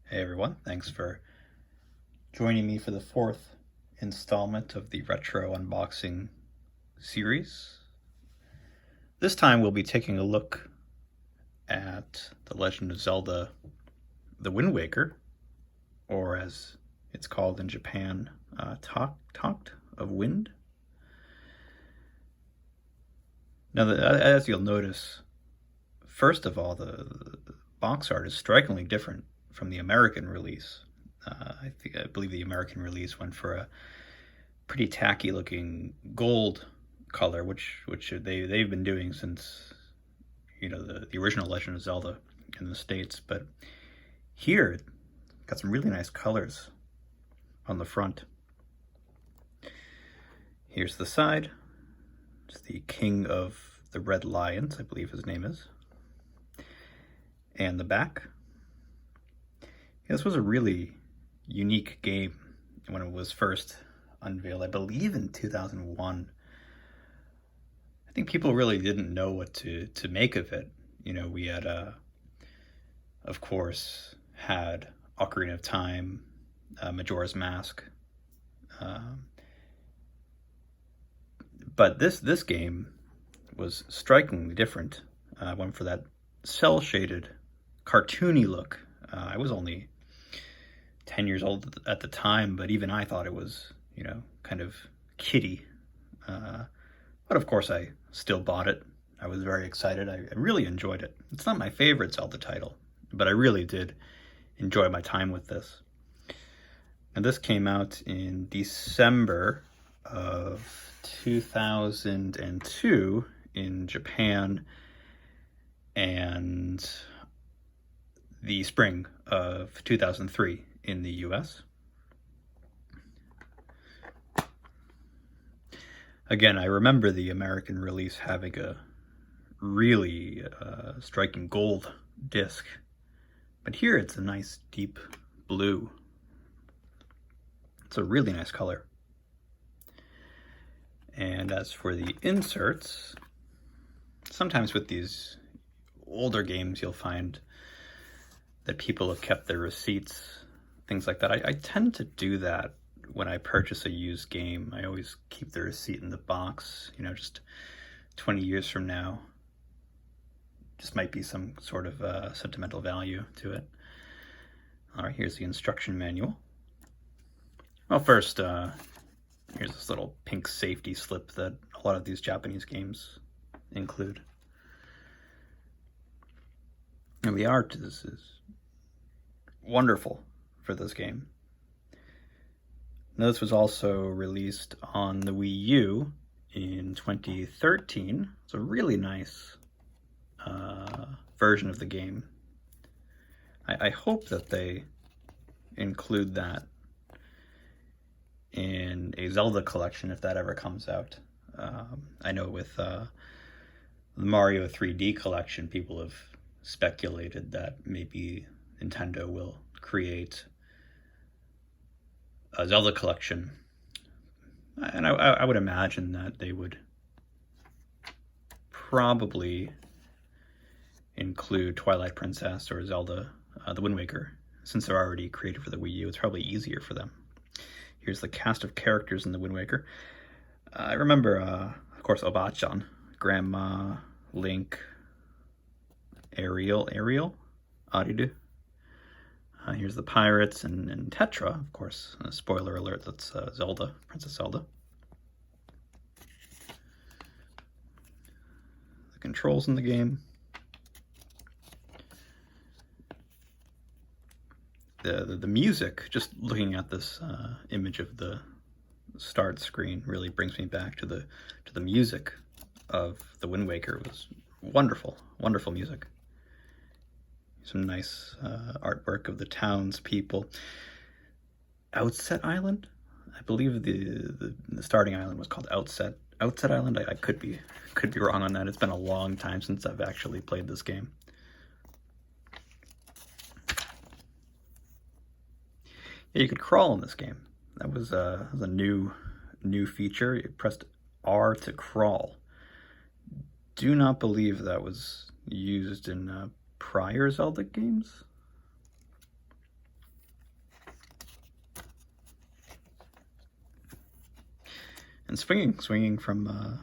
Hey everyone, thanks for joining me for the fourth installment of the retro unboxing series. This time we'll be taking a look at The Legend of Zelda The Wind Waker, or as it's called in Japan, Talked of Wind. Now, as you'll notice, first of all, the box art is strikingly different from the American release. I believe the American release went for a pretty tacky looking gold color, which they've been doing since the original Legend of Zelda in the States. But here, got some really nice colors on the front. Here's the side. It's the King of the Red Lions, I believe his name is. And the back. This was a really unique game when it was first unveiled, I believe in 2001. I think people really didn't know what to make of it. We had, of course, had Ocarina of Time, Majora's Mask. But this game was strikingly different. Went for that cel-shaded, cartoony look. I was only 10 years old at the time, but even I thought it was, kind of kiddie. But of course I still bought it. I was very excited. I really enjoyed it. It's not my favorite Zelda title, but I really did enjoy my time with this. And this came out in December of 2002 in Japan, and the spring of 2003 in the US. Again, I remember the American release having a really striking gold disc, but here it's a nice deep blue. It's a really nice color. And as for the inserts, sometimes with these older games you'll find that people have kept their receipts, things like that. I tend to do that when I purchase a used game. I always keep the receipt in the box, just 20 years from now. Just might be some sort of sentimental value to it. All right, here's the instruction manual. Well, first, here's this little pink safety slip that a lot of these Japanese games include. And the art is wonderful for this game. Now, this was also released on the Wii U in 2013. It's a really nice version of the game. I hope that they include that in a Zelda collection if that ever comes out. I know with the Mario 3D collection, people have speculated that maybe Nintendo will create a Zelda collection, and I would imagine that they would probably include Twilight Princess or Zelda The Wind Waker. Since they're already created for the Wii U, it's probably easier for them. Here's the cast of characters in The Wind Waker. I remember, of course, Obachan, Grandma, Link, Ariel, Ariru. Here's the pirates and Tetra, of course. Spoiler alert, that's Zelda, Princess Zelda. The controls in the game. The music, just looking at this image of the start screen, really brings me back to the music of The Wind Waker. It was wonderful, wonderful music. Some nice artwork of the townspeople. Outset Island? I believe the starting island was called Outset Island. I could be wrong on that. It's been a long time since I've actually played this game. Yeah, you could crawl in this game. That was a new feature. You pressed R to crawl. Do not believe that was used in prior Zelda games. And swinging from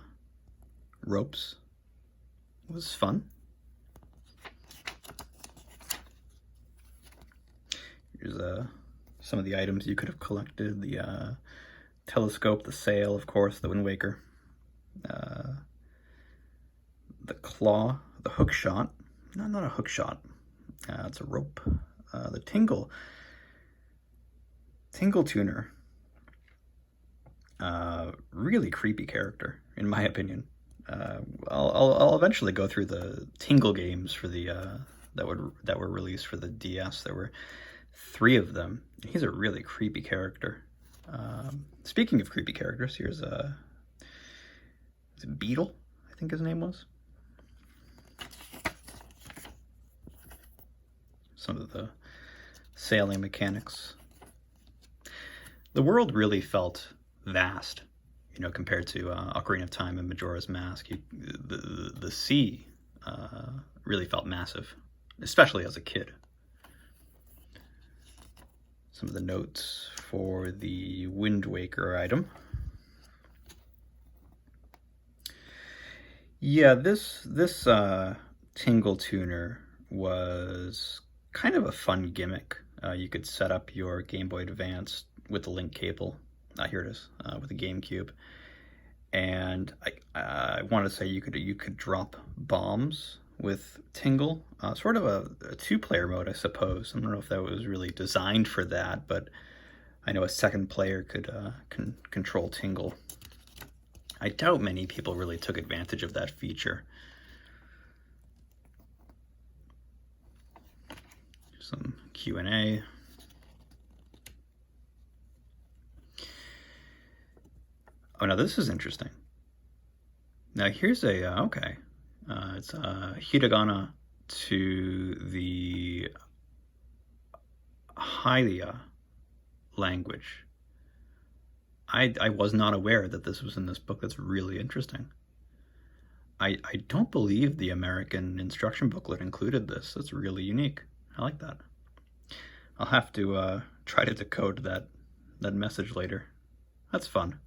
ropes was fun. Here's some of the items you could have collected. The telescope, the sail, of course, the Wind Waker. The claw, the hook shot. No, not a hook shot. It's a rope. The tingle tuner. Really creepy character, in my opinion. I'll eventually go through the Tingle games for the that were released for the DS. There were 3 of them. He's a really creepy character. Speaking of creepy characters, here's a Beetle, I think his name was. Some of the sailing mechanics. The world really felt vast, compared to Ocarina of Time and Majora's Mask. The sea really felt massive, especially as a kid. Some of the notes for the Wind Waker item. Yeah, this Tingle Tuner was kind of a fun gimmick. You could set up your Game Boy Advance with the link cable. Here it is, with the GameCube. And I want to say you could drop bombs with Tingle. Sort of a 2-player mode, I suppose. I don't know if that was really designed for that, but I know a second player could control Tingle. I doubt many people really took advantage of that feature. Some Q&A. Oh, now this is interesting. Now here's okay. It's hiragana to the Hylia language. I was not aware that this was in this book. That's really interesting. I don't believe the American instruction booklet included this. That's really unique. I like that. I'll have to try to decode that message later. That's fun.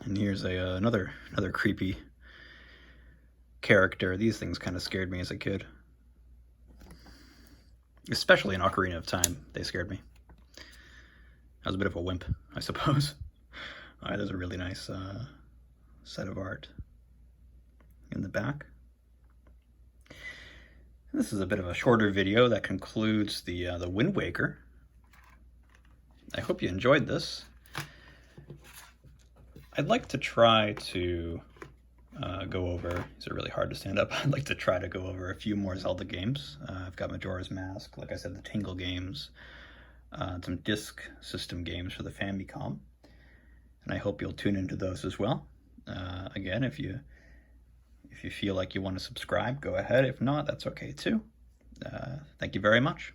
And here's another creepy character. These things kind of scared me as a kid. Especially in Ocarina of Time, they scared me. I was a bit of a wimp, I suppose. All right, there's a really nice set of art in the back. And this is a bit of a shorter video that concludes the Wind Waker. I hope you enjoyed this. I'd like to try to go over, these are really hard to stand up, I'd like to try to go over a few more Zelda games. I've got Majora's Mask, like I said, the Tingle games, some disc system games for the Famicom, and I hope you'll tune into those as well. Again, if you feel like you want to subscribe, go ahead. If not, that's okay too. Thank you very much.